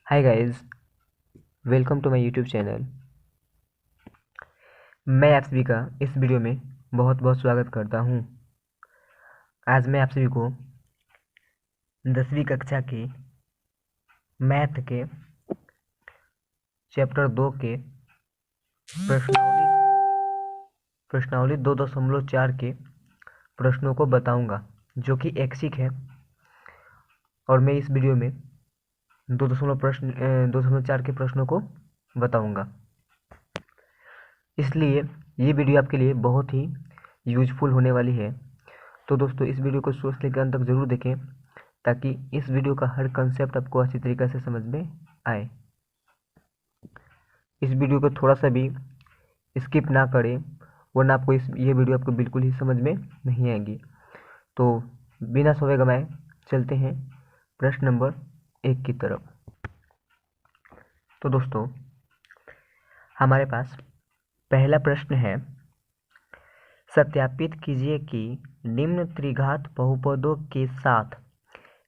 Hi guys, welcome to my YouTube channel. मैं आप सभी का इस वीडियो में बहुत बहुत स्वागत करता हूं। आज मैं आप सभी को 10वीं कक्षा के मैथ के चैप्टर 2 के प्रश्नावली प्रश्नावली 2.4 के प्रश्नों को बताऊंगा, जो कि ऐच्छिक है। और मैं इस वीडियो में 2.4 के प्रश्नों को बताऊंगा, इसलिए ये वीडियो आपके लिए बहुत ही यूजफुल होने वाली है। तो दोस्तों, इस वीडियो को शुरू से लेकर अंत तक जरूर देखें, ताकि इस वीडियो का हर कंसेप्ट आपको अच्छी तरीके से समझ में आए। इस वीडियो को थोड़ा सा भी स्किप ना करें, वरना आपको ये वीडियो आपको बिल्कुल ही समझ में नहीं आएगी। तो बिना समय गंवाए चलते हैं प्रश्न नंबर 1 की तरफ। तो दोस्तों, हमारे पास पहला प्रश्न है, सत्यापित कीजिए कि निम्न त्रिघात बहुपदों के साथ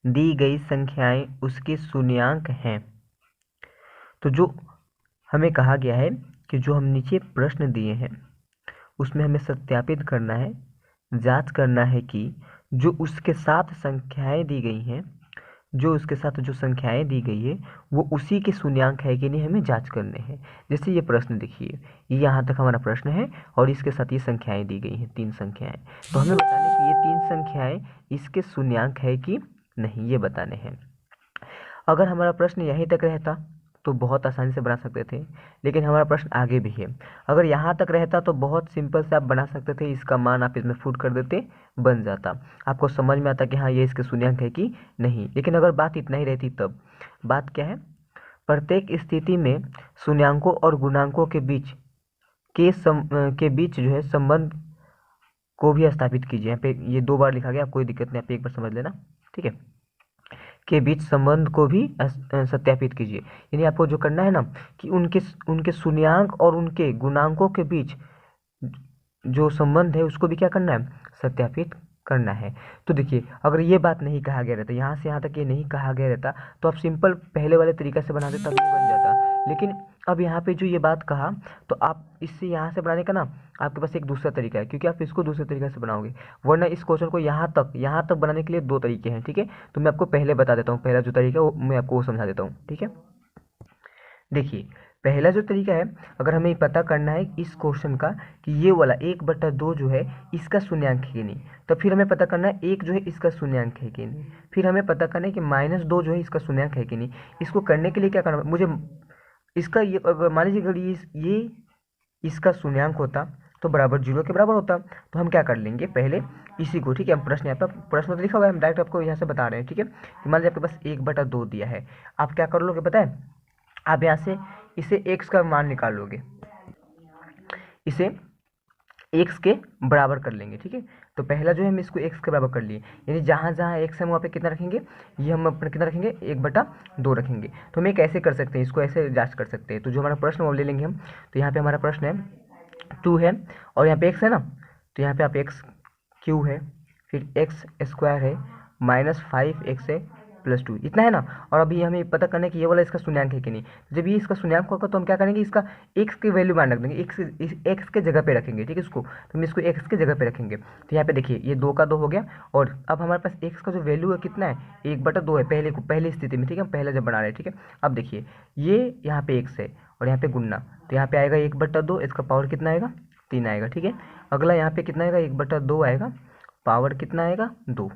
दी गई संख्याएं उसके शून्यांक हैं। तो जो हमें कहा गया है कि जो हम नीचे प्रश्न दिए हैं उसमें हमें सत्यापित करना है, जांच करना है कि जो उसके साथ संख्याएं दी गई हैं, जो संख्याएं दी गई है वो उसी के शून्यांक है कि नहीं, हमें जांच करने हैं। जैसे ये प्रश्न देखिए, ये यहाँ तक हमारा प्रश्न है और इसके साथ ये संख्याएं दी गई हैं, 3 संख्याएं। तो हमें बताने कि ये 3 संख्याएं इसके शून्यांक है कि नहीं, ये बताने हैं। अगर हमारा प्रश्न यहीं तक रहता तो बहुत आसानी से बना सकते थे, लेकिन हमारा प्रश्न आगे भी है। अगर यहाँ तक रहता तो बहुत सिंपल से आप बना सकते थे, इसका मान आप इसमें फुट कर देते, बन जाता, आपको समझ में आता कि हाँ ये इसके शून्यांक है कि नहीं। लेकिन अगर बात इतना ही रहती, तब बात क्या है, प्रत्येक स्थिति में शून्यांकों और गुणांकों के बीच के बीच जो है संबंध को भी स्थापित कीजिए। यहाँ पे ये 2 बार लिखा गया, कोई दिक्कत नहीं, आप एक बार समझ लेना, ठीक है। के बीच संबंध को भी सत्यापित कीजिए। यानी आपको जो करना है ना, कि उनके उनके शून्यांक और उनके गुणांकों के बीच जो संबंध है उसको भी क्या करना है, सत्यापित करना है। तो देखिए, अगर ये बात नहीं कहा गया रहता, यहाँ से यहाँ तक ये नहीं कहा गया रहता, तो आप सिंपल पहले वाले तरीके से बनाते तब ये बन जाता। लेकिन अब यहाँ पे जो ये बात कहा, तो आप इससे यहाँ से बनाने का ना आपके पास एक दूसरा तरीका है, क्योंकि आप इसको दूसरे तरीके से बनाओगे, वरना इस क्वेश्चन को यहाँ तक बनाने के लिए 2 तरीके हैं, ठीक है। तो मैं आपको पहले बता देता हूँ, पहला जो तरीका है वो मैं आपको वो समझा देता हूँ, ठीक है। देखिए, पहला जो तरीका है, अगर हमें पता करना है इस क्वेश्चन का कि ये वाला 1/2 जो है इसका शून्यांक है कि नहीं, तो फिर हमें पता करना है 1 जो है इसका शून्यांक है कि नहीं। फिर हमें पता करना है कि -2 जो है इसका शून्यांक है कि नहीं। इसको करने के लिए क्या करना है, मुझे इसका ये, अगर मान लीजिए अगर ये इसका शून्यांक होता तो बराबर 0 के बराबर होता। तो हम क्या कर लेंगे, पहले इसी को, ठीक है, हम प्रश्न यहाँ पर प्रश्न तो लिखा हुआ है, हम डायरेक्ट आपको यहाँ से बता रहे हैं, ठीक है। कि मान लीजिए आपके पास 1/2 दिया है, आप क्या कर लोगे पता है, आप यहाँ से इसे x का मान निकाल लोगे, इसे x के बराबर कर लेंगे, ठीक है। तो पहला जो है हम इसको x के बराबर कर लिए, यानी जहाँ जहाँ x है वहाँ पे कितना रखेंगे, ये हम अपना कितना रखेंगे, 1/2 रखेंगे। तो हम ये कैसे कर सकते हैं, इसको ऐसे जांच कर सकते हैं। तो जो हमारा प्रश्न वो ले लेंगे हम। तो यहाँ पे हमारा प्रश्न है 2 है, और यहाँ पे x है ना, तो यहाँ पे आप x³ है, फिर x² है, -5x है, +2, इतना है ना। और अभी हमें पता करना है कि ये वाला इसका शून्यांक है कि नहीं। जब ये इसका शून्यांक होगा तो हम क्या करेंगे, इसका x की वैल्यू मान रख देंगे, x के जगह पे रखेंगे, ठीक है। इसको तो हम इसको x के जगह पे रखेंगे। तो यहाँ पे देखिए, ये 2 का 2 हो गया, और अब हमारे पास x का जो वैल्यू है कितना है, 1/2 है, पहली स्थिति में, ठीक है, पहले जब बना रहे हैं, ठीक है। अब देखिए, ये यहाँ पे x है और यहाँ पे गुणना, तो यहाँ पे आएगा 1/2, इसका पावर कितना आएगा, 3 आएगा, ठीक है। अगला यहाँ पे कितना आएगा, 1/2 आएगा, पावर कितना आएगा, 2।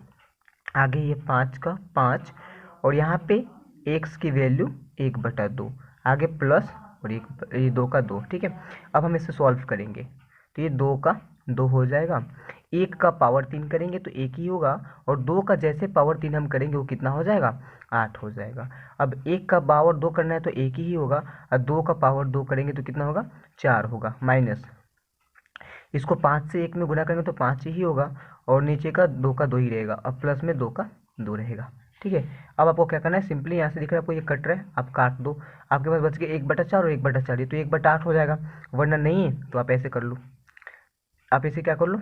आगे ये 5 का 5, और यहाँ पे x की वैल्यू 1/2, आगे प्लस, और ये 2 का 2, ठीक है। अब हम इसे सॉल्व करेंगे, तो ये 2 का 2 हो जाएगा, 1 का पावर 3 करेंगे तो 1 ही होगा, और 2 का जैसे पावर 3 हम करेंगे वो कितना हो जाएगा, 8 हो जाएगा। अब 1 का पावर 2 करना है तो 1 ही होगा, और 2 का पावर 2 करेंगे तो कितना होगा, 4 होगा, माइनस इसको 5 से 1 में गुणा करेंगे तो 5 ही होगा, और नीचे का 2 का 2 ही रहेगा, अब प्लस में 2 का 2 रहेगा, ठीक है। अब आपको क्या करना है, सिंपली यहाँ से दिख रहा है आपको ये कट रहा है, आप काट दो, आपके पास बच गया 1/4 और 1/4, तो 1/8 हो जाएगा। वरना नहीं है तो आप ऐसे कर लो, आप इसे क्या कर लो,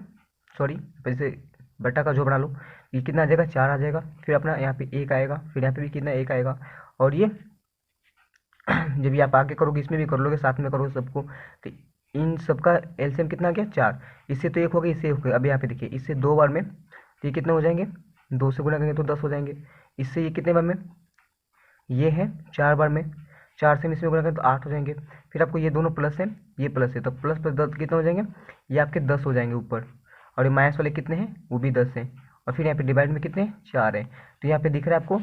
सॉरी, ऐसे बटा का जो बना लो, ये कितना आ जाएगा, 4 आ जाएगा, फिर अपना यहाँ पे 1 आएगा, फिर यहाँ पे भी कितना 1 आएगा, और ये जब ये आप आगे करोगे इसमें भी कर लोगे, साथ में करोगे सबको, तो इन सबका एलसीएम कितना आ गया 4, इससे तो 1 हो गया, इससे 1 हो गया। अब यहाँ पे देखिए इससे 2 बार में तो ये कितने हो जाएंगे, 2 से गुणा करेंगे तो 10 हो जाएंगे। इससे ये कितने बार में, ये है 4 बार में, 4 से इसमें गुणा करें तो 8 हो जाएंगे। फिर आपको ये दोनों प्लस है, ये प्लस है, तो प्लस प्लस 10 कितने हो जाएंगे, ये आपके 10 हो जाएंगे ऊपर, और ये माइनस वाले कितने हैं, वो भी 10 हैं। और फिर यहाँ पे डिवाइड में कितने हैं, 4 है। तो यहाँ पे दिख रहा है आपको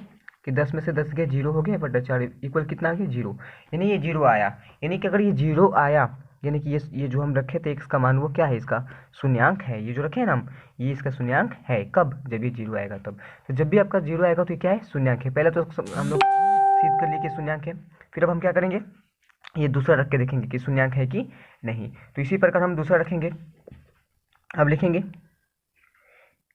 कि 10 में से 10 गया 0 हो गया, बटा 4 इक्वल कितना आ गया 0, यानी ये 0 आया। यानी कि अगर ये 0 आया, यानी कि ये जो हम रखे थे x का मान, वो क्या है, इसका शून्यांक है। ये जो रखे हैं ना हम, ये इसका शून्यांक है। कब, जब ये 0 आएगा तब। तो जब भी आपका 0 आएगा तो ये क्या है, शून्यांक है। पहले तो हम लोग सिद्ध कर लिए कि शून्यांक है। फिर अब हम क्या करेंगे, ये दूसरा रख के देखेंगे कि शून्यांक है कि नहीं। तो इसी प्रकार हम दूसरा रखेंगे। अब लिखेंगे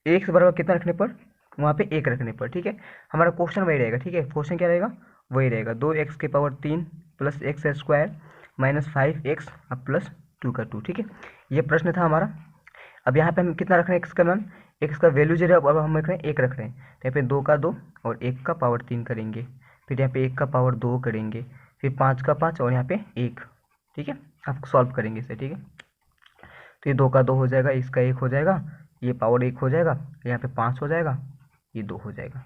x बराबर कितना रखने पर, वहाँ पे 1 रखने पर, ठीक है। हमारा क्वेश्चन वही रहेगा, ठीक है। क्वेश्चन क्या रहेगा, वही रहेगा 2x की power 3 plus x square minus 5x अब प्लस 2 का 2, ठीक है। ये प्रश्न था हमारा। अब यहाँ पे हम कितना रख रहे हैं, x का मान, x का वैल्यू जो है अब हम रख रहे हैं 1 रख रहे हैं। तो यहाँ पे 2 का 2 और 1 का पावर 3 करेंगे, फिर यहाँ पे 1 का पावर 2 करेंगे, फिर 5 का 5 और यहाँ पे 1, ठीक है। आप सॉल्व करेंगे इसे, ठीक है। तो ये 2 का 2 हो जाएगा, इसका 1 हो जाएगा, ये पावर 1 हो जाएगा, यहाँ पे 5 हो जाएगा, ये 2 हो जाएगा।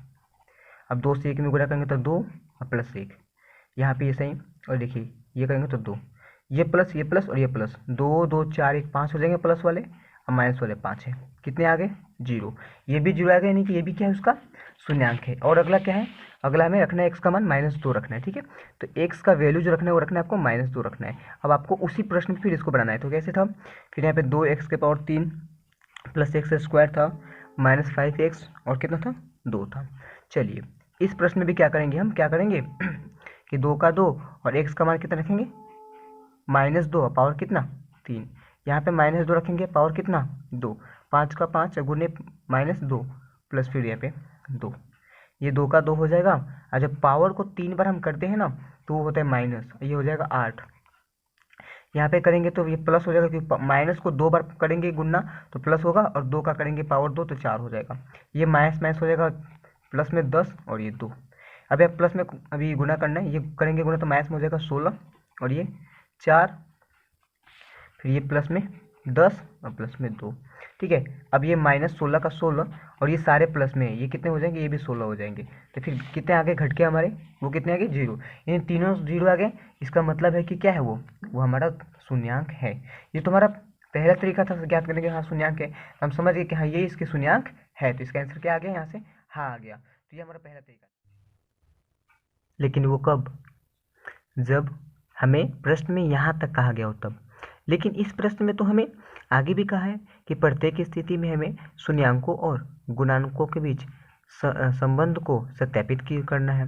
अब 2 से 1 में गुणा करेंगे तो 2 और प्लस 1, यहाँ पे ये सही। और देखिए ये करेंगे तो 2, ये प्लस और ये प्लस, 2 2 4 1 5 हो जाएंगे प्लस वाले, और माइनस वाले 5 है, कितने आ गए 0। ये भी 0 आ गया, यानी कि ये भी क्या है, उसका शून्यांक है। और अगला क्या है, अगला हमें रखना है x का मान -2 रखना है, ठीक है। तो x का वैल्यू जो रखना है वो रखना है आपको -2 रखना है। अब आपको उसी प्रश्न में फिर इसको बनाना है, तो कैसे था, फिर यहाँ पे 2x के पावर 3 प्लस एक्स स्क्वायर था माइनस 5x और कितना था 2 था। चलिए इस प्रश्न में भी क्या करेंगे, हम क्या करेंगे कि 2 का 2 और x का मान कितना रखेंगे, -2 पावर कितना 3, यहाँ पे -2 रखेंगे, पावर कितना 2, 5 का 5 गुने -2 प्लस फिर यहाँ पे 2, ये 2 का 2 हो जाएगा। और जब पावर को 3 बार हम करते हैं ना तो वो होता है माइनस, ये हो जाएगा 8। यहाँ पे करेंगे तो ये प्लस हो जाएगा, क्योंकि माइनस को 2 बार करेंगे गुना तो प्लस होगा, और 2 का करेंगे पावर 2 तो 4 हो जाएगा। ये माइनस माइनस हो जाएगा, प्लस में 10 और ये 2। अब यहाँ प्लस में अभी गुना करना है, ये करेंगे गुना तो माइनस में हो जाएगा 16 और ये 4, फिर ये प्लस में 10 और प्लस में 2, ठीक है। अब ये -16 का 16 और ये सारे प्लस में है, ये कितने हो जाएंगे, ये भी 16 हो जाएंगे। तो फिर कितने आगे घट के हमारे, वो कितने आगे 0, यानी तीनों 0 आ गए। इसका मतलब है कि क्या है, वो हमारा शून्यांक है। ये तुम्हारा पहला तरीका था ज्ञात करने के, हाँ शून्यांक है। हम समझ गए कि हाँ ये इसके शून्यांक है, तो इसका आंसर क्या आ गया यहाँ से, हाँ आ गया। तो ये हमारा पहला तरीका। लेकिन वो कब, जब हमें प्रश्न में यहाँ तक कहा गया हो तब। लेकिन इस प्रश्न में तो हमें आगे भी कहा है कि प्रत्येक स्थिति में हमें शून्यांकों और गुणांकों के बीच संबंध को सत्यापित करना है।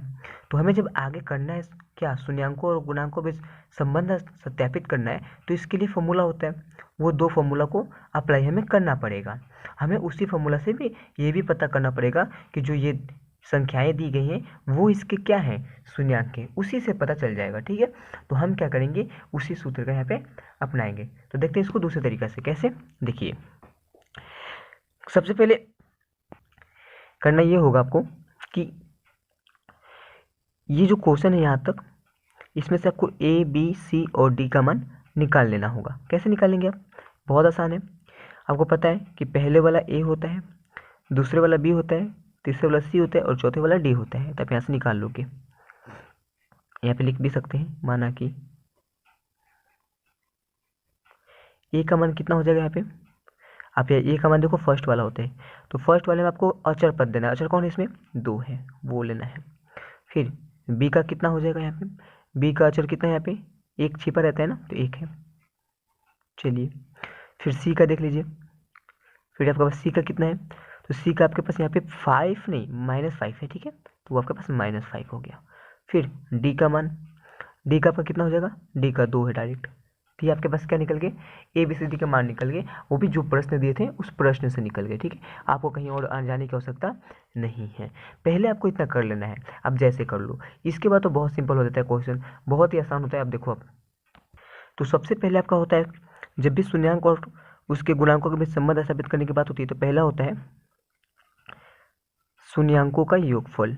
तो हमें जब आगे करना है क्या, शून्यांकों और गुणांकों के बीच संबंध सत्यापित करना है, तो इसके लिए फॉर्मूला होता है, वो 2 फॉर्मूला को अप्लाई हमें करना पड़ेगा। हमें उसी फॉर्मूला से भी ये भी पता करना पड़ेगा कि जो ये संख्याएं दी गई हैं वो इसके क्या हैं, शून्यांक हैं, उसी से पता चल जाएगा, ठीक है। तो हम क्या करेंगे, उसी सूत्र का यहाँ पे अपनाएंगे। तो देखते हैं इसको दूसरे तरीके से कैसे। देखिए सबसे पहले करना ये होगा आपको कि ये जो क्वेश्चन है यहाँ तक, इसमें से आपको A B C और D का मान निकाल लेना होगा। कैसे निकालेंगे आप, बहुत आसान है। आपको पता है कि पहले वाला A होता है, दूसरे वाला B होता है, तीसरे वाला C होता है और चौथे वाला D होता है। तो आप यहाँ से निकाल लोगे, यहाँ पे लिख भी सकते हैं, माना कि A का मान कितना हो जाएगा, यहाँ पे आप A का मान देखो फर्स्ट वाला होता है, तो फर्स्ट वाले में आपको अचर पद देना है। अचर कौन है इसमें, 2 है, वो लेना है। फिर B का कितना हो जाएगा, यहाँ पे B का अचर कितना है, यहाँ पे 1 छिपा रहता है ना, तो 1 है। चलिए फिर C का देख लीजिए, फिर आपके पास C का कितना है, तो C का आपके पास यहाँ पे 5 नहीं -5 है, ठीक है, तो वो आपके पास -5 हो गया। फिर D का मान, D का आपका कितना हो जाएगा, D का 2 है डायरेक्ट। तो ये आपके पास क्या निकल गए, ABCD के मान निकल गए, वो भी जो प्रश्न दिए थे उस प्रश्न से निकल गए, ठीक है। आपको कहीं और जाने की आवश्यकता नहीं है, पहले आपको इतना कर लेना है। अब जैसे कर लो, इसके बाद तो बहुत सिंपल हो जाता है क्वेश्चन, बहुत ही आसान होता है। अब देखो आप, तो सबसे पहले आपका होता है जब भी शून्यांक और उसके गुणांकों के बीच संबंध स्थापित करने की बात होती है, तो पहला होता है शून्यांकों का योगफल,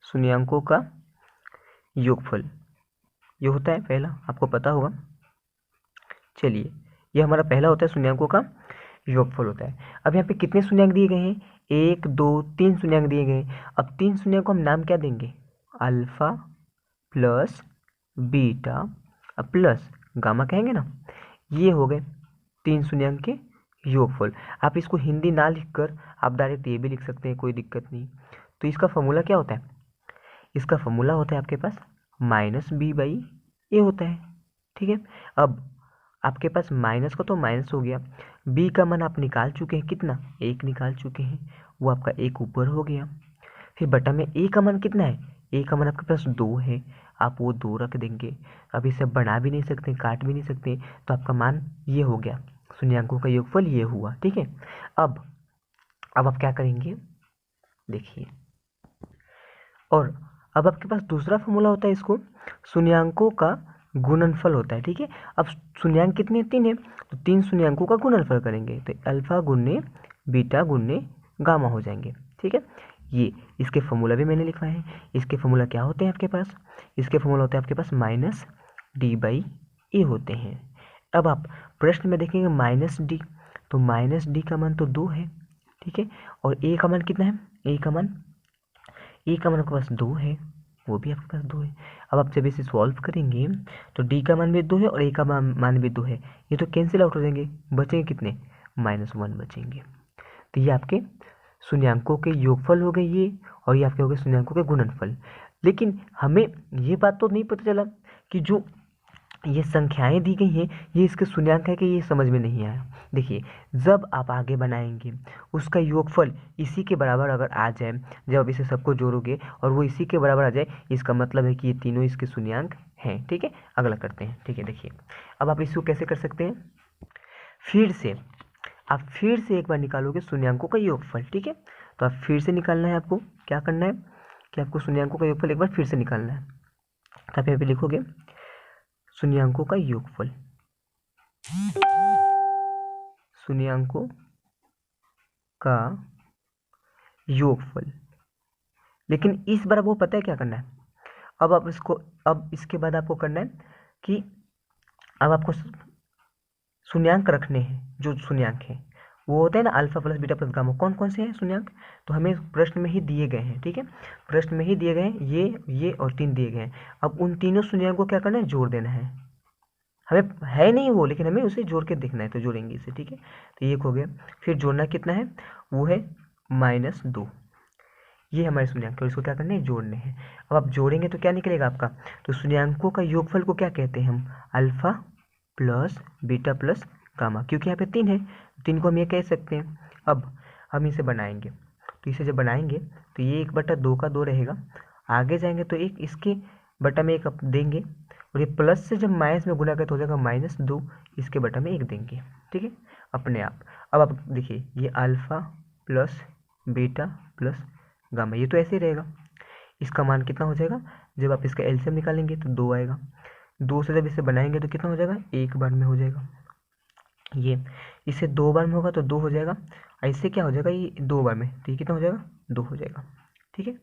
शून्यांकों का योगफल, ये होता है पहला, आपको पता होगा। चलिए, ये हमारा पहला होता है शून्यांकों का योगफल होता है। अब यहाँ पे कितने शून्यांक दिए गए हैं? 1 2 3 शून्यांक दिए गए हैं। अब 3 शून्यांक को हम नाम क्या देंगे? Alpha plus beta plus gamma कहेंगे ना। ये हो गए 3 शून्यांक के योगफल। आप इसको हिंदी ना लिखकर आप डायरेक्ट ये भी लिख सकते हैं, कोई दिक्कत नहीं। तो इसका फॉर्मूला क्या होता है? इसका फॉर्मूला होता है आपके पास -b/a होता है, ठीक है। अब आपके पास माइनस का तो माइनस हो गया, b का मान आप निकाल चुके हैं, कितना? 1 निकाल चुके हैं, वो आपका 1 ऊपर हो गया। फिर बटा में a का मान कितना है? a का मान आपके पास 2 है, आप वो 2 रख देंगे। अब इसे बना भी नहीं सकते, काट भी नहीं सकते, तो आपका मान ये हो गया, शून्यांकों का योगफल ये हुआ, ठीक है। अब आप क्या करेंगे, देखिए, और अब आपके पास दूसरा फॉर्मूला होता है, इसको शून्यांकों का गुणनफल होता है, ठीक है। अब शून्यांक कितने? 3 है, तो 3 शून्यांकों का गुणनफल करेंगे तो अल्फा गुने बीटा गुने गामा हो जाएंगे, ठीक है। ये इसके फॉर्मूला भी मैंने लिखवाए हैं। इसके फॉर्मूला क्या होते हैं आपके पास? इसके फॉर्मूला होते हैं आपके पास -d/a होते हैं। अब आप प्रश्न में देखेंगे -d, तो -d का मान तो 2 है, ठीक है। और a का मान कितना है? a का मान आपके पास 2 है, वो भी आपके पास 2 है। अब आप जब इसे सॉल्व करेंगे तो d का मान भी 2 है और a का मान भी 2 है, ये तो कैंसिल आउट हो जाएंगे, बचेंगे कितने? -1 बचेंगे। तो ये आपके शून्यांकों के योगफल हो गए ये, और ये आपके हो गए शून्यांकों के गुणनफल। लेकिन हमें ये बात तो नहीं पता चला कि जो ये संख्याएं दी गई हैं ये इसके शून्यांक है कि ये समझ में नहीं आया। देखिए, जब आप आगे बनाएंगे उसका योगफल इसी के बराबर अगर आ जाए, जब आप इसे सबको जोड़ोगे और वो इसी के बराबर आ जाए, इसका मतलब है कि ये तीनों इसके शून्यांक हैं, ठीक है। अगला करते हैं, ठीक है। देखिए, अब आप इसको कैसे कर सकते हैं, आप फिर से एक बार निकालोगे शून्यांकों का योगफल, ठीक है। तो आप फिर से निकालना है, आपको क्या करना है कि आपको शून्यांकों का योगफल एक बार फिर से निकालना है। तो आप यहाँ पे लिखोगे शून्यांकों का योगफल, शून्यांकों का योगफल। लेकिन इस बार आपको पता है क्या करना है? अब इसके बाद आपको करना है कि अब आपको शून्यांक रखने हैं। जो शून्यांक हैं वो होते हैं ना alpha plus beta plus gamma, कौन कौन से हैं शून्यांक? तो हमें प्रश्न में ही दिए गए हैं, ठीक है। प्रश्न में ही दिए गए हैं, ये और 3 दिए गए हैं। अब उन तीनों शून्यांक को क्या करना है? जोड़ देना है। हमें है नहीं वो, लेकिन हमें उसे जोड़ के देखना है, तो जोड़ेंगे इसे, ठीक है। तो ये हो गया। फिर जोड़ना कितना है? वो है -2। ये हमारे शून्यांक है, इसको क्या करना है? जोड़ने हैं। अब आप जोड़ेंगे तो क्या निकलेगा आपका? तो शून्यांकों का योगफल को क्या कहते हैं हम? Alpha plus beta plus gamma, क्योंकि यहाँ पे 3 है, 3 को हम ये कह सकते हैं। अब हम इसे बनाएंगे, तो इसे जब बनाएंगे तो ये 1/2 का 2 रहेगा। आगे जाएंगे तो एक इसके बटा में 1 देंगे, और ये प्लस से जब माइनस में गुणा करते तो हो जाएगा -2, इसके बटा में 1 देंगे, ठीक है, अपने आप। अब आप देखिए, ये alpha plus beta plus gamma, ये तो ऐसे ही रहेगा। इसका मान कितना हो जाएगा? जब आप इसका एलसीएम निकालेंगे तो 2 आएगा। 2 से जब इसे बनाएंगे तो कितना हो जाएगा? 1 बार में हो जाएगा। ये इसे 2 बार में होगा तो 2 हो जाएगा, ऐसे क्या हो जाएगा? ये 2 बार में, तो ये कितना हो जाएगा? 2 हो जाएगा, ठीक है।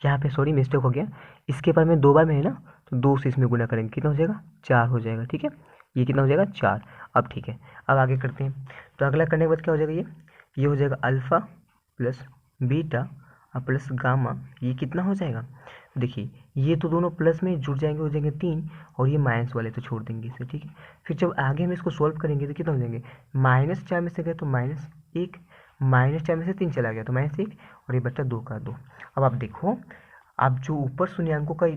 यहाँ पे सॉरी मिस्टेक हो गया, इसके बार में 2 बार में है ना, तो 2 से इसमें गुना करेंगे, कितना हो जाएगा? 4 हो जाएगा, ठीक है। ये कितना हो जाएगा? 4। अब ठीक है, अब आगे करते हैं। तो अगला करने के बाद क्या हो जाएगा? ये हो जाएगा अल्फा प्लस बीटा और प्लस गामा, ये कितना हो जाएगा? देखिए, ये तो दोनों प्लस में जुड़ जाएंगे, हो जाएंगे 3, और ये माइनस वाले तो छोड़ देंगे इसे, ठीक है। फिर जब आगे हम इसको सॉल्व करेंगे तो कितना हो जाएंगे? -4 में से गए तो -1, -4 में से 3 चला गया तो -1, और ये बचा 2 का 2। अब आप देखो, आप जो ऊपर शून्यांकों का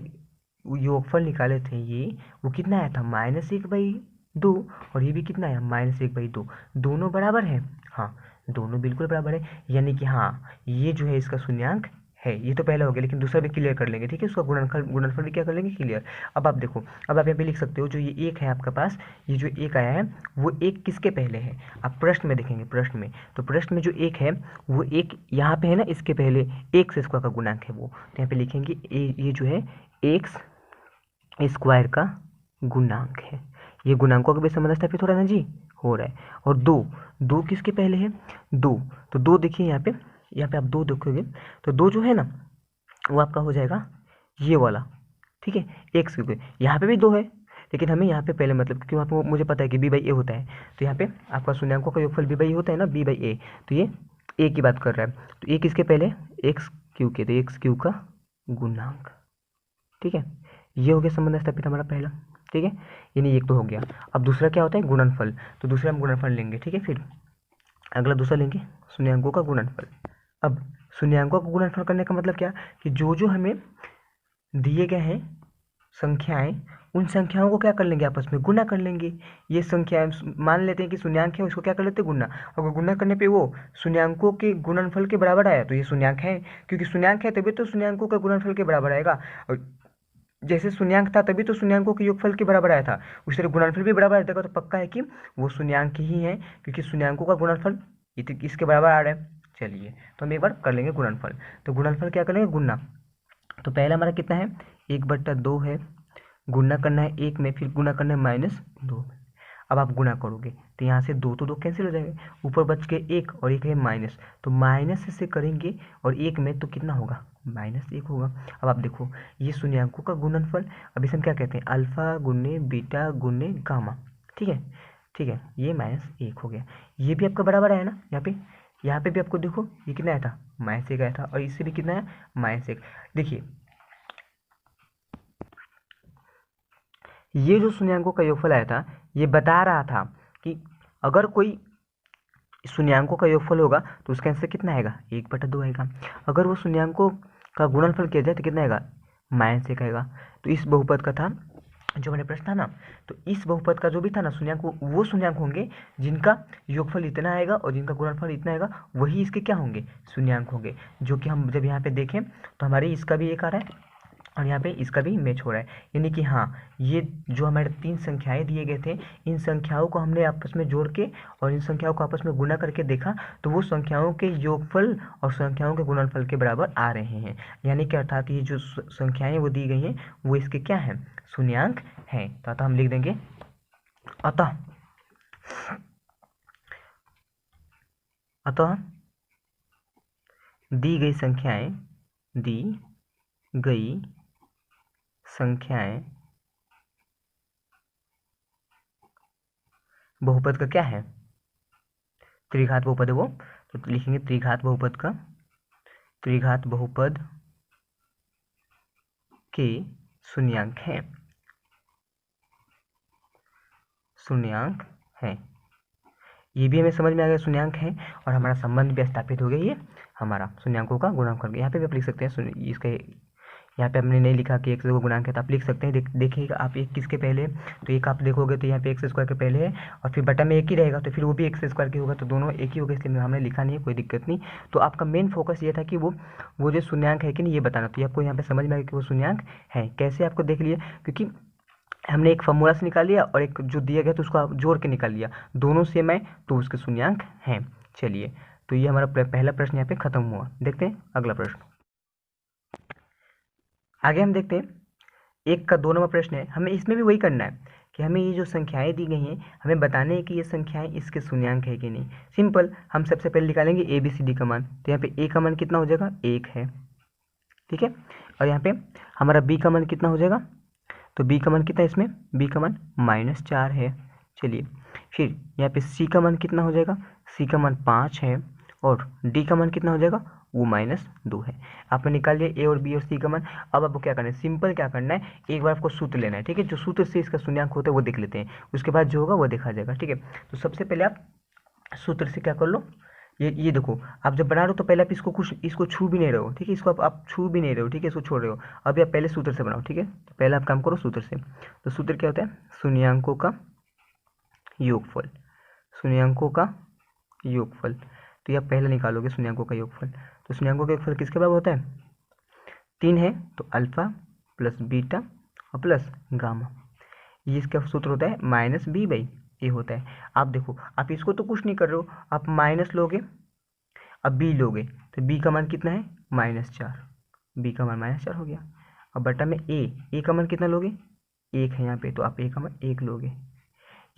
योगफल निकाले थे ये, वो कितना आया था? -1/2, और ये भी कितना आया? -1/2। दोनों बराबर है? हाँ, दोनों बिल्कुल बराबर है, यानी कि हाँ, ये जो है इसका शून्यांक है। ये तो पहला हो गया, लेकिन दूसरा भी क्लियर कर लेंगे, ठीक है। उसका गुणनफल भी क्या कर लेंगे? क्लियर। अब आप देखो, अब आप यहाँ पे लिख सकते हो, जो ये 1 है आपके पास, ये जो 1 आया है वो 1 किसके पहले है? आप प्रश्न में देखेंगे, प्रश्न में, तो प्रश्न में जो 1 है वो 1 यहाँ पे है ना, इसके पहले 1 से स्क्वायर का गुणांक है वो, तो यहाँ पे लिखेंगे ये जो है x स्क्वायर का गुणांक है। ये गुणांकों के बीच संबंध स्थापित हो रहा है ना जी, हो रहा है। और 2 किसके पहले है? 2, तो 2 देखिए यहाँ पे आप 2 देखोगे तो 2 जो है ना वो आपका हो जाएगा ये वाला, ठीक है, एक्स क्यूब है। यहाँ पे भी 2 है, लेकिन हमें यहाँ पे पहले मतलब क्योंकि वहाँ पे मुझे पता है कि बी बाई ए होता है, तो यहाँ पे आपका शून्यांकों का योगफल बी बाई ए होता है ना, बी बाई ए, तो ये ए की बात कर रहा है, तो ए किसके पहले, एक्स क्यूब के, तो एक्स क्यूब का गुणांक, ठीक है। ये हो गया संबंध स्थापित हमारा पहला, ठीक है, यानी एक तो हो गया। अब दूसरा क्या होता है, गुणनफल, तो दूसरा हम गुणनफल लेंगे, ठीक है। फिर अगला दूसरा लेंगे शून्यांकों का गुणनफल। अब शून्यांकों का गुणनफल करने का मतलब क्या, कि जो जो हमें दिए गए हैं संख्याएं, उन संख्याओं को क्या कर लेंगे, आपस में गुना कर लेंगे। ये संख्याएं मान लेते हैं कि शून्यांक है, उसको क्या कर लेते हैं, गुना। अगर गुना करने पे वो शून्यांकों के गुणनफल के बराबर आया तो ये शून्यांक है, क्योंकि शून्यांक है तभी तो शून्यांकों का गुणनफल के बराबर आएगा। और जैसे शून्यांक था तभी तो शून्यांकों के योगफल के बराबर आया था, उस तरह गुणनफल भी बराबर आएगा, तो पक्का है कि वो शून्यांक ही है, क्योंकि शून्यांकों का गुणनफल इसके बराबर आ रहा है। चलिए, तो हम एक बार कर लेंगे गुणनफल। तो गुणनफल क्या करेंगे, गुना। तो पहला हमारा कितना है, 1/2 है, गुना करना है 1 में, फिर गुना करना है -2 में। अब आप गुना करोगे तो यहाँ से 2 तो 2 कैंसिल हो जाएंगे, ऊपर बच के 1 और 1 है माइनस, तो माइनस से करेंगे और 1 में तो कितना होगा, -1 होगा। अब आप देखो ये शून्यांकों का गुणनफल, अब इसे हम क्या कहते हैं, अल्फा गुने बीटा गुने गामा, ठीक है, ठीक है, ये -1 हो गया। ये भी आपका बराबर आया ना, यहाँ पे भी आपको देखो ये कितना आया था, -1 आया था, और इससे भी कितना है, -1। देखिए ये जो शून्यांकों का योगफल आया था, ये बता रहा था कि अगर कोई शून्यांकों का योगफल होगा तो उसका आंसर कितना आएगा, 1/2 आएगा। अगर वो शून्यांकों का गुणनफल किया जाए तो कितना आएगा, -1 आएगा। तो इस बहुपद का था जो मैंने प्रश्न था ना, तो इस बहुपद का जो भी था ना शून्यांक, वो शून्यांक होंगे जिनका योगफल इतना आएगा और जिनका गुणनफल इतना आएगा, वही इसके क्या होंगे, शून्यांक होंगे। जो कि हम जब यहाँ पे देखें तो हमारे इसका भी एक आ रहा है और यहाँ पे इसका भी मैच हो रहा है, यानी कि हाँ, ये जो हमारे 3 संख्याएं दिए गए थे, इन संख्याओं को हमने आपस में जोड़ के और इन संख्याओं को आपस में गुना करके देखा, तो वो संख्याओं के योगफल और संख्याओं के गुणनफल के बराबर आ रहे हैं। यानी कि अर्थात ये जो संख्याएं वो दी गई हैं वो इसके क्या हैं, शून्यांक हैं। तो अतः हम लिख देंगे, अतः दी गई संख्याएं बहुपद का क्या है, त्रिघात बहुपद है वो, तो लिखेंगे त्रिघात बहुपद के शून्यांक हैं। ये भी हमें समझ में आ गया, शून्यांक है, और हमारा संबंध भी स्थापित हो गया, ये हमारा शून्यांकों का गुणांक करके। यहाँ पे भी आप लिख सकते हैं, इसका यहाँ पे हमने नहीं लिखा कि x को गुणांक है, तो आप लिख सकते हैं। देखिएगा आप एक किसके पहले है, तो एक आप देखोगे तो यहाँ पे x² के पहले है, और फिर बटा में एक ही रहेगा, तो फिर वो भी x² के होगा, तो दोनों एक ही होगा, इसलिए हमने लिखा नहीं है, कोई दिक्कत नहीं। तो आपका मेन फोकस ये था कि वो जो शून्यांक है कि नहीं ये बताना, तो ये आपको यहाँ पे समझ में आया कि वो शून्यांक है। कैसे आपको देख लिया, क्योंकि हमने एक फॉर्मूला से निकाल लिया और एक जो दिया गया तो उसको आप जोड़ के निकाल लिया, दोनों सेम है तो उसके शून्यांक हैं। चलिए, तो ये हमारा पहला प्रश्न यहाँ पे खत्म हुआ। देखते हैं अगला प्रश्न। आगे हम देखते हैं 1 का 2 नंबर प्रश्न है। हमें इसमें भी वही करना है कि हमें ये जो संख्याएं दी गई हैं, हमें बताने है कि ये संख्याएं इसके शून्यांक है कि नहीं। सिंपल, हम सबसे पहले निकालेंगे ABCD का मान, तो यहाँ पे A का मान कितना हो जाएगा, 1 है, ठीक है। और यहाँ पे हमारा B का मान कितना हो जाएगा, तो B का मान कितना है इसमें, B का मान -4 है। चलिए, फिर यहाँ पे C का मान कितना हो जाएगा, C का मान 5 है, और D का मान कितना हो जाएगा, वो -2 है। आपने निकाल लिया A और B और C का मान। अब आपको क्या करना है, सिंपल क्या करना है, एक बार आपको सूत्र लेना है, ठीक है। जो सूत्र से इसका शून्यांक होता है वो देख लेते हैं, उसके बाद जो होगा वो देखा जाएगा, ठीक है। तो सबसे पहले आप सूत्र से क्या कर लो, ये देखो, आप जब बना रहे हो तो पहले आप इसको छू भी नहीं रहे हो, ठीक है, इसको आप छू भी नहीं रहे हो, ठीक है, इसको छोड़ रहे हो। अभी आप पहले सूत्र से बनाओ, ठीक है। तो पहले आप काम करो सूत्र से। तो सूत्र क्या होता है, शून्यांकों का योगफल, तो ये आप पहले निकालोगे शून्यांकों का योगफल। तो शून्यांकों का योगफल किसके बराबर होता है, 3 है, तो अल्फा प्लस बीटा और प्लस गामा, ये इसका सूत्र होता है -b/a होता है। आप देखो, आप इसको तो कुछ नहीं कर रहे हो, आप माइनस लोगे, अब b लोगे, तो b का मान कितना है, -4, b का मान -4 हो गया। अब बटा में a का मान कितना लोगे, 1 है यहाँ पे, तो आप a का मान 1 लोगे।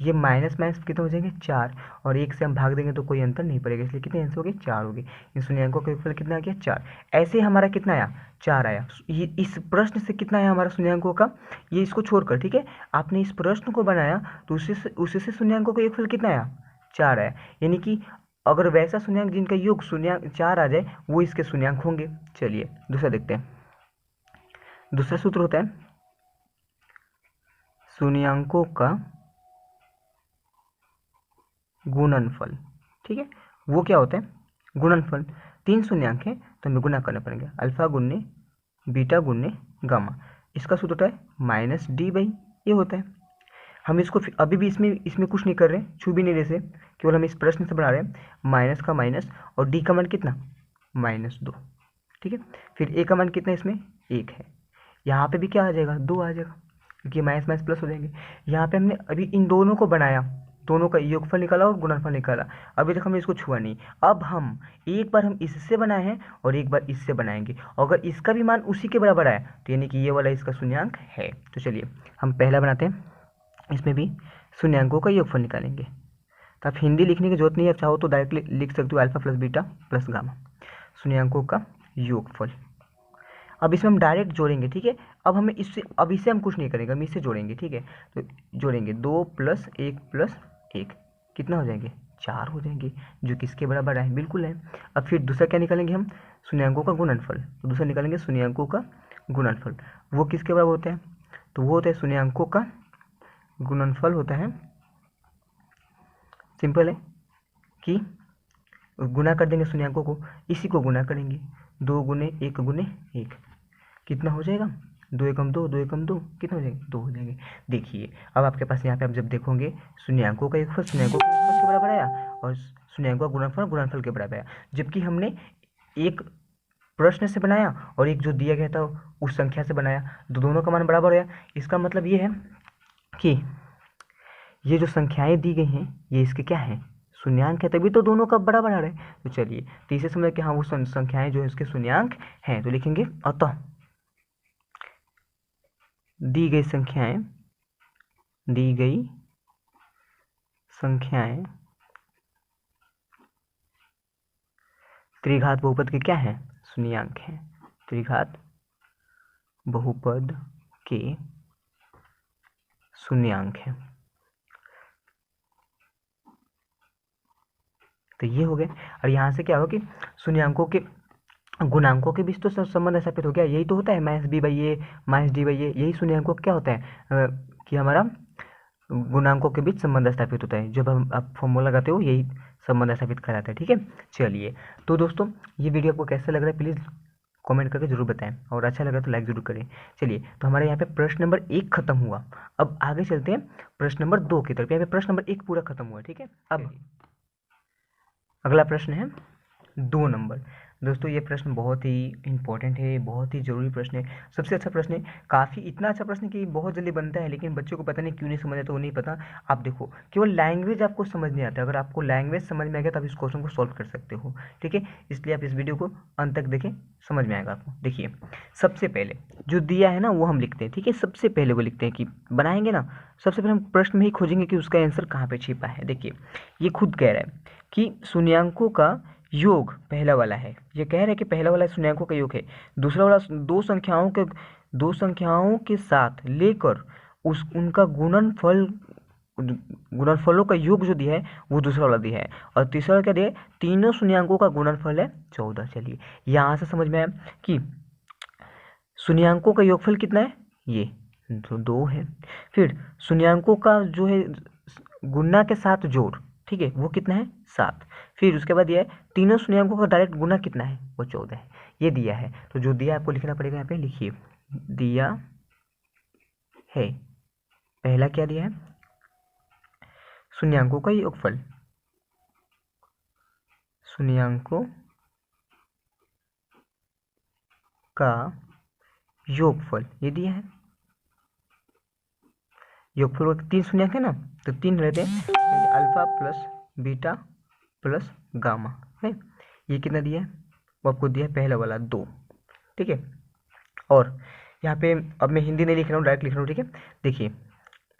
ये माइनस माइनस कितने हो जाएंगे 4, और 1 से हम भाग देंगे तो कोई अंतर नहीं पड़ेगा, इसलिए कितने आंसर हो गए 4 हो गए। इन शून्यंकों का योगफल कितना आ गया 4। ऐसे ही हमारा कितना आया 4 आया। ये इस प्रश्न से कितना आया हमारा शून्यंकों का, ये इसको छोड़कर, ठीक है, आपने इस प्रश्न को बनाया तो उसी से शून्यंकों का योगफल कितना आया 4 आया। यानी कि अगर वैसा शून्यंक जिनका योग शून्यंक 4 आ जाए वो इसके शून्यंक होंगे। चलिए दूसरा देखते हैं। दूसरा सूत्र होता है शून्यंकों का गुणनफल। ठीक है, वो क्या होता है गुणनफल। 3 शून्यंक है तो हमें गुना करना पड़ेगा, अल्फा गुन्ने बीटा गुन्ने गामा। इसका सूत्र होता है माइनस डी बाई ये होता है। हम इसको अभी भी इसमें कुछ नहीं कर रहे, छू भी नहीं रहे से, केवल हम इस प्रश्न से बढ़ा रहे हैं। माइनस का माइनस और डी का मान कितना -2। ठीक है, फिर ए का मान कितना इसमें 1 है। यहाँ पे भी क्या आ जाएगा 2 आ जाएगा, क्योंकि माइनस माइनस प्लस हो जाएंगे। यहाँ पे हमने अभी इन दोनों को बनाया, दोनों का योगफल निकाला और गुणनफल निकाला। अभी तक हमने इसको छुआ नहीं। अब हम एक बार हम इससे बनाए हैं और एक बार इससे बनाएंगे, अगर इसका भी मान उसी के बराबर आया तो यानी कि ये वाला इसका शून्यंक है। तो चलिए हम पहला बनाते हैं, इसमें भी शून्यंकों का योगफल निकालेंगे। तो आप हिंदी लिखने की जरूरत नहीं है, आप चाहो तो डायरेक्टली लिख सकते हो alpha plus beta plus gamma, शून्यंकों का योगफल। अब इसमें हम डायरेक्ट जोड़ेंगे। ठीक है, अब इससे हम कुछ नहीं करेंगे, हम इससे जोड़ेंगे। ठीक है, तो जोड़ेंगे 2 + 1 + 1 कितना हो जाएंगे 4 हो जाएंगे, जो किसके बराबर है बिल्कुल है। अब फिर दूसरा क्या निकालेंगे हम शून्यंकों का गुणनफल। तो दूसरा निकालेंगे शून्यंकों का गुणनफल, वो किसके बराबर होता है तो वो होता है शून्यंकों का गुणनफल होता है, सिंपल है कि गुना कर देंगे शून्यंकों को, इसी को गुना करेंगे 2 × 1 × 1 कितना हो जाएगा 2 एकम 2 2 एकम 2 कितना हो जाएंगे 2 हो जाएंगे। देखिए अब आपके पास यहाँ पे आप जब देखोगे शून्यंकों का योगफल शून्यंकों के योगफल के बराबर आया और शून्यंकों का गुणनफल गुणनफल के बराबर आया, जबकि हमने एक प्रश्न से बनाया और एक जो दिया गया था उस संख्या से बनाया, दोनों का मान बराबर आया। इसका मतलब ये है कि ये जो संख्याएं दी गई हैं ये इसके क्या हैं शून्यंक है, तभी तो दोनों का बराबर आ रहा है। तो चलिए तीसरे समय कि हाँ वो संख्याएं जो है इसके शून्यंक हैं, तो लिखेंगे अतः दी गई संख्याएं त्रिघात बहुपद के क्या है शून्यंक हैं, त्रिघात बहुपद के शून्यंक हैं। तो ये हो गए। और यहाँ से क्या होगा कि शून्यंकों के गुणांकों के बीच तो संबंध स्थापित हो गया, यही तो होता है -b/a -d/a, यही शून्यंकों का क्या होता है कि हमारा गुणांकों के बीच संबंध स्थापित होता है। जब आप फॉर्मूला लगाते हो यही संबंध स्थापित कराता है। ठीक है, चलिए तो दोस्तों ये वीडियो आपको कैसा लग रहा है प्लीज़ कमेंट करके जरूर बताएं, और अच्छा लगा तो लाइक जरूर करें। चलिए तो हमारे यहाँ पे प्रश्न नंबर 1 खत्म हुआ, अब आगे चलते हैं प्रश्न नंबर 2 की तरफ। यहाँ पे प्रश्न नंबर 1 पूरा खत्म हुआ। ठीक है, अब अगला प्रश्न है 2 नंबर। दोस्तों ये प्रश्न बहुत ही इंपॉर्टेंट है, बहुत ही जरूरी प्रश्न है, सबसे अच्छा प्रश्न है, काफ़ी इतना अच्छा प्रश्न कि बहुत जल्दी बनता है, लेकिन बच्चों को पता नहीं क्यों नहीं समझ आता, वो नहीं पता। आप देखो केवल लैंग्वेज आपको समझ नहीं आता, अगर आपको लैंग्वेज समझ में आ गया तो आप इस क्वेश्चन को सॉल्व कर सकते हो। ठीक है, इसलिए आप इस वीडियो को अंत तक देखें, समझ में आएगा आपको। देखिए सबसे पहले जो दिया है ना वो हम लिखते हैं। ठीक है, सबसे पहले वो लिखते हैं कि बनाएंगे ना, सबसे पहले हम प्रश्न में ही खोजेंगे कि उसका आंसर कहाँ पर छिपा है। देखिए ये खुद कह रहा है कि शून्यंकों का योग पहला वाला है, ये कह रहे हैं कि पहला वाला शून्यंकों का योग है, दूसरा वाला दो संख्याओं के साथ लेकर उनका गुणनफलों का योग जो दिया है वो दूसरा वाला दिया है, और तीसरा वाला क्या दिया है तीनों शून्यंकों का गुणनफल है 14। चलिए यहाँ से समझ में आया कि शून्यंकों का योगफल कितना है, ये 2 है। फिर शून्यंकों का जो है गुणा के साथ जोड़, ठीक है, वो कितना है 7। फिर उसके बाद ये तीनों शून्यंकों का डायरेक्ट गुना कितना है वो 14 है, ये दिया है। तो जो दिया आपको लिखना पड़ेगा, यहाँ पे लिखिए दिया है, पहला क्या दिया है शून्यंकों का योगफल, शून्यंकों का योगफल ये दिया है। योगफल 3 शून्यंक है ना, तो 3 रहते हैं, alpha plus beta plus gamma है। ये कितना दिया है वो आपको दिया है पहला वाला 2। ठीक है, और यहाँ पे अब मैं हिंदी नहीं लिख रहा हूँ, डायरेक्ट लिख रहा हूँ। ठीक है, देखिए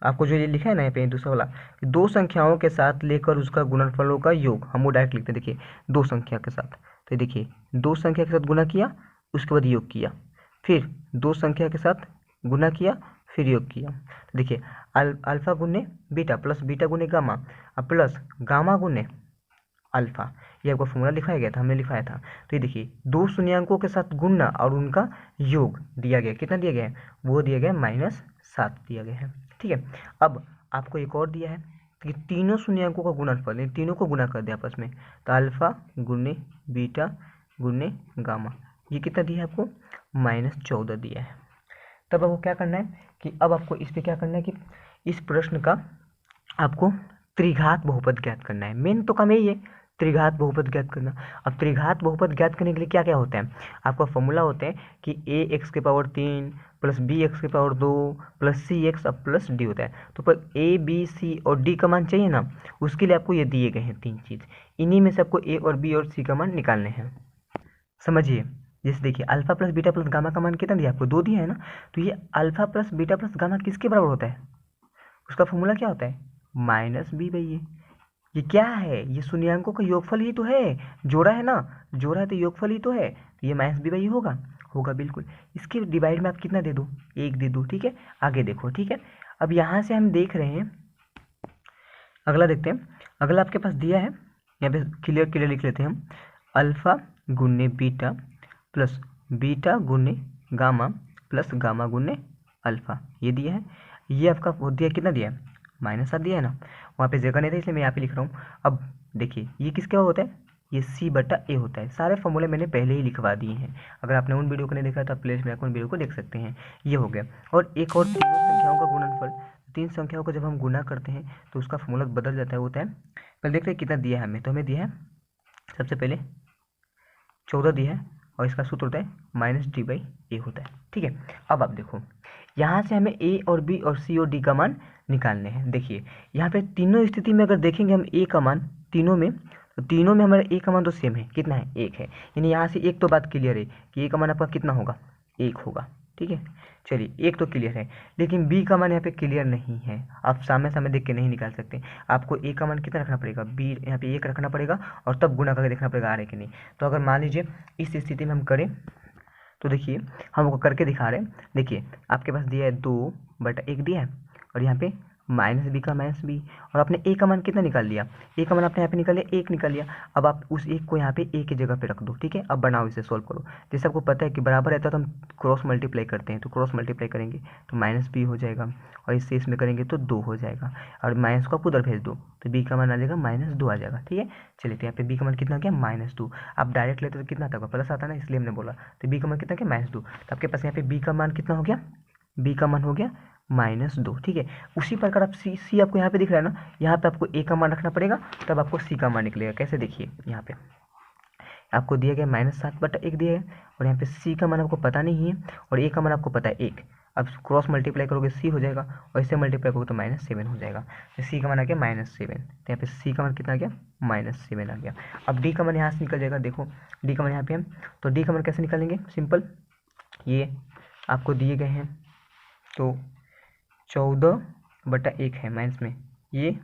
आपको जो ये लिखा है ना यहाँ पे दूसरा वाला, कि दो संख्याओं के साथ लेकर उसका गुणनफलों का योग, हम वो डायरेक्ट लिखते हैं। देखिए दो संख्या के साथ, तो देखिए दो संख्या के साथ गुना किया, उसके बाद योग किया, फिर दो संख्या के साथ गुना किया, फिर योग किया। तो देखिए अल्फा गुने बीटा प्लस बीटा गुने गामा और प्लस गामा गुने अल्फा, ये आपको फॉर्मूला लिखाया गया था, हमने लिखाया था। तो ये देखिए दो शून्यंकों के साथ गुणना और उनका योग दिया गया, कितना दिया गया है, वो दिया गया -7 दिया गया है। ठीक है, अब आपको एक और दिया है कि तीनों शून्यंकों का गुणनफल, इन तीनों को गुना कर दिया आपस में, तो अल्फा गुने बीटा गुने गामा, ये कितना दिया है आपको, -14 दिया है। तब आपको क्या करना है कि अब आपको इस पर क्या करना है कि इस प्रश्न का आपको त्रिघात बहुपद ज्ञात करना है। मेन तो काम यही है, त्रिघात बहुपद ज्ञात करना। अब त्रिघात बहुपद ज्ञात करने के लिए क्या क्या होता है, आपका फॉर्मूला होता है कि ax⁻3 plus bx⁻2 plus cx अब प्लस d होता है। तो पर a b c और d का मान चाहिए ना, उसके लिए आपको ये दिए गए हैं तीन चीज़, इन्हीं में से आपको a और b और c का मान निकालने हैं। समझिए, जैसे देखिए alpha plus beta plus gamma का मान कितना दिया आपको, 2 दिया है ना। तो ये alpha plus beta plus gamma किसके बराबर होता है, उसका फॉर्मूला क्या होता है, -b/a। ये क्या है, ये शून्यंकों का योगफल ही तो है, जोड़ा है ना, जोड़ा है तो योगफल ही तो है, तो ये -b/a होगा, होगा बिल्कुल। इसके डिवाइड में आप कितना दे दो, 1 दे दो। ठीक है, आगे देखो। ठीक है, अब यहाँ से हम देख रहे हैं, अगला देखते हैं। अगला आपके पास दिया है, यहाँ पे क्लियर क्लियर लिख लेते हैं हम, अल्फा गुने बीटा प्लस बीटा गुने गामा प्लस गामा गुने अल्फा, ये दिया है। ये आपका वो दिया, कितना दिया है, -7 दिया है ना, वहाँ पे जगह नहीं था इसलिए मैं यहाँ पे लिख रहा हूँ। अब देखिए ये किसका होता है, ये c/a होता है। सारे फॉर्मूले मैंने पहले ही लिखवा दिए हैं, अगर आपने उन वीडियो को नहीं देखा तो आप प्लेलिस्ट में उन वीडियो को देख सकते हैं। ये हो गया। और एक और, तीनों संख्याओं का गुणनफल, तीन संख्याओं को जब हम गुना करते हैं तो उसका फॉर्मूला बदल जाता है, होता है। पहले देखते हैं कितना दिया है हमें, तो हमें दिया है सबसे पहले 14 दिया है, और इसका सूत्र होता है -d/a होता है। ठीक है, अब आप देखो यहाँ से हमें a और b और c और d का मान निकालने हैं। देखिए यहाँ पे तीनों स्थिति में अगर देखेंगे हम a का मान तीनों में, तो तीनों में हमारा a का मान तो सेम है, कितना है, 1 है। यानी यहाँ से एक तो बात क्लियर है कि a का मान आपका कितना होगा, 1 होगा। ठीक है, चलिए एक तो क्लियर है, लेकिन b का मान यहाँ पे क्लियर नहीं है, आप सामने सामने देख के नहीं निकाल सकते। आपको a का मान कितना रखना पड़ेगा, b यहाँ पे 1 रखना पड़ेगा, और तब गुना करके देखना पड़ेगा आ रहा है कि नहीं। तो अगर मान लीजिए इस स्थिति में हम करें, तो देखिए हम वो करके दिखा रहे हैं। देखिए आपके पास दिया है 2/1 दिया है, और यहाँ पे -b का -b, और आपने a का मान कितना निकाल लिया, a का मान आपने यहाँ पे निकाल लिया, 1 निकाल लिया। अब आप उस 1 को यहाँ पे a की जगह पे रख दो। ठीक है, अब बनाओ, इसे सोल्व करो। जैसे आपको पता है कि बराबर रहता है तो हम क्रॉस मल्टीप्लाई करते हैं, तो क्रॉस मल्टीप्लाई करेंगे तो -b हो जाएगा, और इससे इसमें करेंगे तो 2 हो जाएगा, और माइनस को आप उधर भेज दो तो b का मान आ जाएगा -2 आ जाएगा। ठीक है, चलिए तो यहाँ पे b का मान कितना आ गया, -2। आप डायरेक्ट लेते तो कितना आता होगा, प्लस आता ना, इसलिए हमने बोला। तो b का मान कितना गया, -2। तो आपके पास यहाँ पे b का मान कितना हो गया, b का मान हो गया -2। ठीक है, उसी प्रकार आप c आपको यहाँ पे दिख रहा है ना, यहाँ पे आपको a का मान रखना पड़ेगा, तब आपको c का मान निकलेगा। कैसे, देखिए यहाँ पे आपको दिया गया -7/1 दिया है, और यहाँ पे c का मान आपको पता नहीं है, और a का मान आपको पता है 1। अब क्रॉस मल्टीप्लाई करोगे c हो जाएगा, और इससे मल्टीप्लाई करोगे तो -7 हो जाएगा। तो c का मान आ गया -7, तो यहाँ पे c का मान कितना आ गया, -7 आ गया। अब d का मान यहाँ से निकल जाएगा। देखो d का मान यहाँ पे है, तो d का मान कैसे निकालेंगे, सिंपल, ये आपको दिए गए हैं, तो 14/1 है माइनस में, ये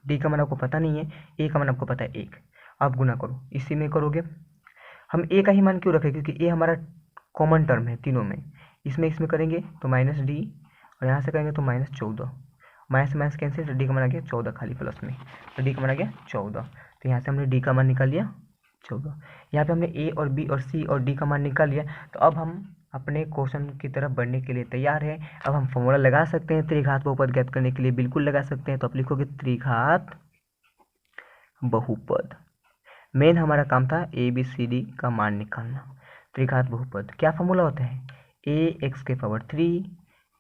d का मान आपको पता नहीं है, a का मान आपको पता है 1। आप गुना करो, इसी में करोगे। हम a का ही मान क्यों रखें, क्योंकि a हमारा कॉमन टर्म है तीनों में, इसमें करेंगे तो -d, और यहाँ से करेंगे तो -14, माइनस से माइनस कैंसिल, तो d का मान आ गया 14 खाली प्लस में, तो d का मान आ गया 14। तो यहाँ से हमने d का मान निकाल लिया 14। यहाँ पे हमने a और b और c और d का मान निकाल लिया। तो अब हम अपने क्वेश्चन की तरफ बढ़ने के लिए तैयार है। अब हम फॉर्मूला लगा सकते हैं त्रिघात बहुपद ज्ञात करने के लिए, बिल्कुल लगा सकते हैं। तो आप लिखोगे त्रिघात बहुपद। मेन हमारा काम था ABCD का मान निकालना। त्रिघात बहुपद क्या फॉर्मूला होता है, ax⁻3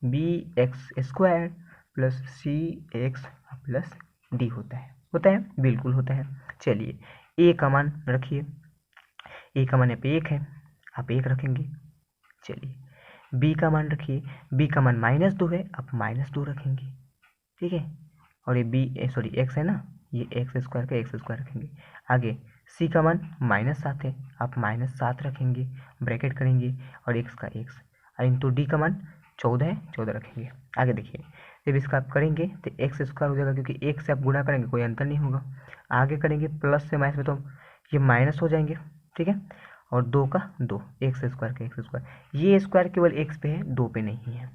bx² plus cx plus d होता है, बिल्कुल होता है। चलिए a का मान रखिए, a का मान यहाँ पे 1 है, आप 1 रखेंगे। चलिए b का मान रखिए, b का मान -2 है, आप -2 रखेंगे। ठीक है, और ये x है ना, ये x² का x² रखेंगे। आगे c का मान -7 है, आप -7 रखेंगे, ब्रैकेट करेंगे, और x का x, इंटू d का मान 14 है, 14 रखेंगे। आगे देखिए जब इसका आप करेंगे तो एक्स स्क्वायर हो जाएगा, क्योंकि एक से आप गुणा करेंगे कोई अंतर नहीं होगा। आगे करेंगे प्लस से माइनस में तो ये माइनस हो जाएंगे, ठीक है। और 2 का 2, एक्स स्क्वायर का एक्स स्क्वायर, ये स्क्वायर केवल एक्स पे है, 2 पे नहीं है।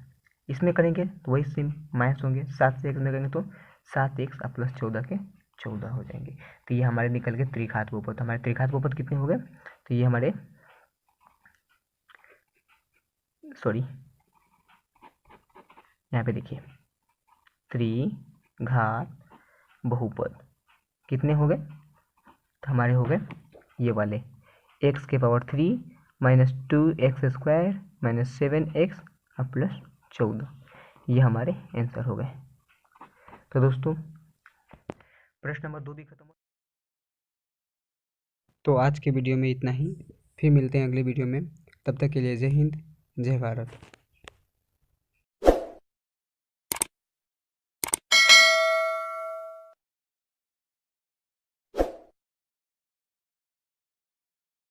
इसमें करेंगे तो वही सेम माइनस होंगे, 7 से 1 में करेंगे तो 7x प्लस 14 के 14 हो जाएंगे। तो ये हमारे निकल के त्रिघात बहुपद। हमारे त्रिघात बहुपद कितने हो गए, तो ये हमारे सॉरी यहाँ पे देखिए त्रिघात बहुपद कितने हो गए, तो हमारे हो गए ये वाले x के power 3 minus 2x square minus 7x और प्लस 14, ये हमारे आंसर हो गए। तो दोस्तों प्रश्न नंबर 2 भी खत्म हो। तो आज के वीडियो में इतना ही, फिर मिलते हैं अगले वीडियो में। तब तक के लिए जय हिंद, जय भारत।